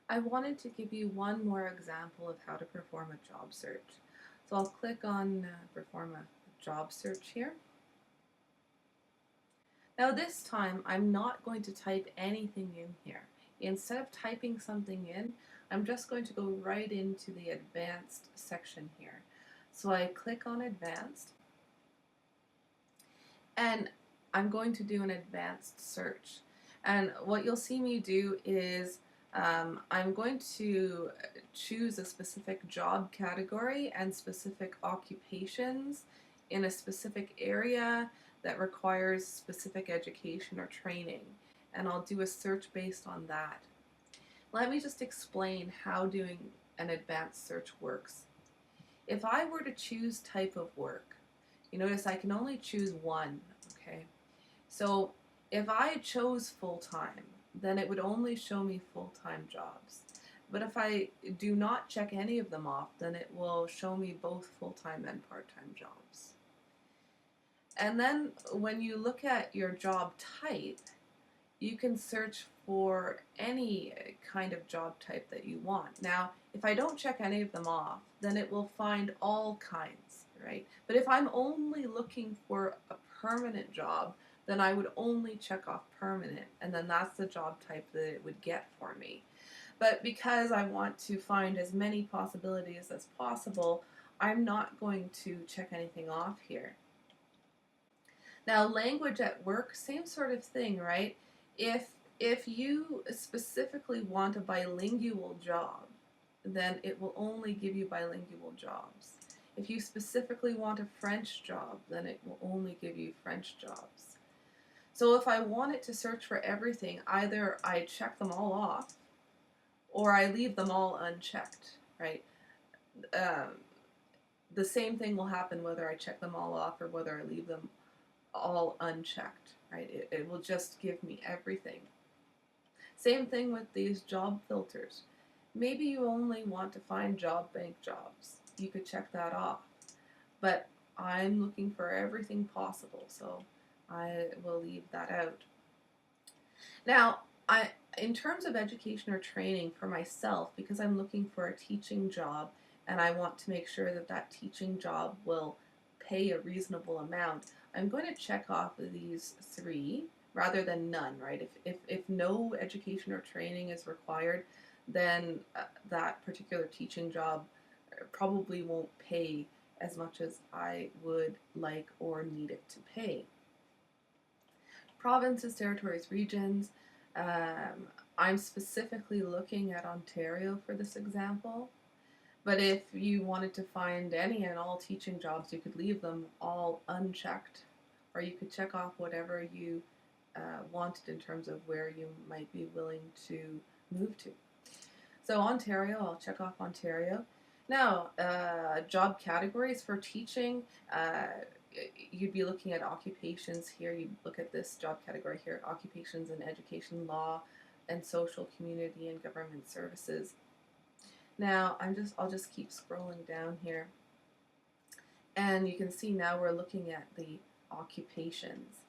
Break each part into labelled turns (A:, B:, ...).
A: I wanted to give you one more example of how to perform a job search. So I'll click on perform a job search here. Now this time I'm not going to type anything in here. Instead of typing something in, I'm just going to go right into the advanced section here. So I click on advanced and I'm going to do an advanced search. And what you'll see me do is I'm going to choose a specific job category and specific occupations in a specific area that requires specific education or training. And I'll do a search based on that. Let me just explain how doing an advanced search works. If I were to choose type of work, you notice I can only choose one, okay? So if I chose full-time, then it would only show me full-time jobs. But if I do not check any of them off, then it will show me both full-time and part-time jobs. And then when you look at your job type, you can search for any kind of job type that you want. Now, if I don't check any of them off, then it will find all kinds, right? But if I'm only looking for a permanent job, then I would only check off permanent, and then that's the job type that it would get for me. But because I want to find as many possibilities as possible, I'm not going to check anything off here. Now, language at work, same sort of thing, right? If if you specifically want a bilingual job, then it will only give you bilingual jobs. If you specifically want a French job, then it will only give you French jobs. So if I wanted to search for everything, either I check them all off or I leave them all unchecked, right? Um, the same thing will happen whether I check them all off or whether I leave them all unchecked, right? It will just give me everything. Same thing with these job filters. Maybe you only want to find job bank jobs. You could check that off. But I'm looking for everything possible, so I will leave that out. Now, in terms of education or training for myself, because I'm looking for a teaching job and I want to make sure that that teaching job will pay a reasonable amount, I'm going to check off these three rather than none, right? If no education or training is required, then that particular teaching job probably won't pay as much as I would like or need it to pay. Provinces, territories, regions. I'm specifically looking at Ontario for this example. But if you wanted to find any and all teaching jobs, you could leave them all unchecked, or you could check off whatever you wanted in terms of where you might be willing to move to. So Ontario, I'll check off Ontario. Now, job categories for teaching, you'd be looking at occupations here. You'd look at this job category here, occupations in education, law, and social, community, and government services. Now, I'll just keep scrolling down here. And you can see now we're looking at the occupations.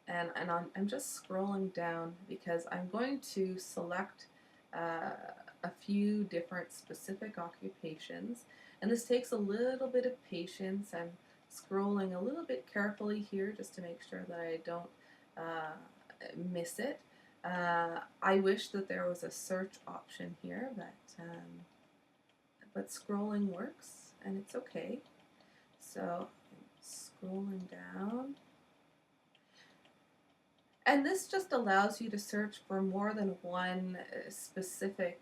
A: I'm just scrolling down because I'm going to select a few different specific occupations. And this takes a little bit of patience. I'm scrolling a little bit carefully here just to make sure that I don't miss it. I wish that there was a search option here, but scrolling works and it's okay. So scrolling down. And this just allows you to search for more than one specific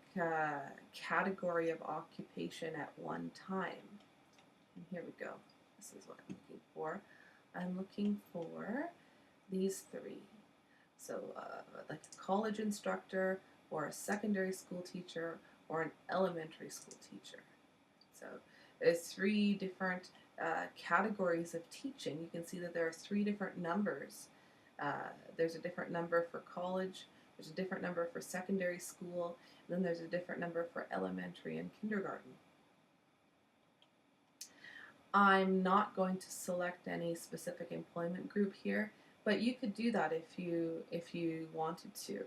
A: category of occupation at one time. And here we go. This is what I'm looking for. I'm looking for these three. So like a college instructor or a secondary school teacher or an elementary school teacher. So there's three different categories of teaching. You can see that there are three different numbers. There's a different number for college, there's a different number for secondary school, and then there's a different number for elementary and kindergarten. I'm not going to select any specific employment group here, but you could do that if you wanted to.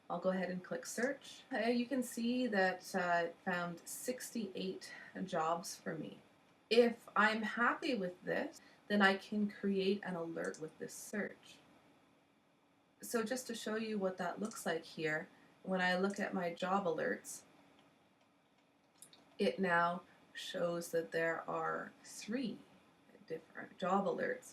A: I'll go ahead and click search. You can see that it found 68 jobs for me. If I'm happy with this, then I can create an alert with this search. So just to show you what that looks like here, when I look at my job alerts, it now shows that there are 3 different job alerts.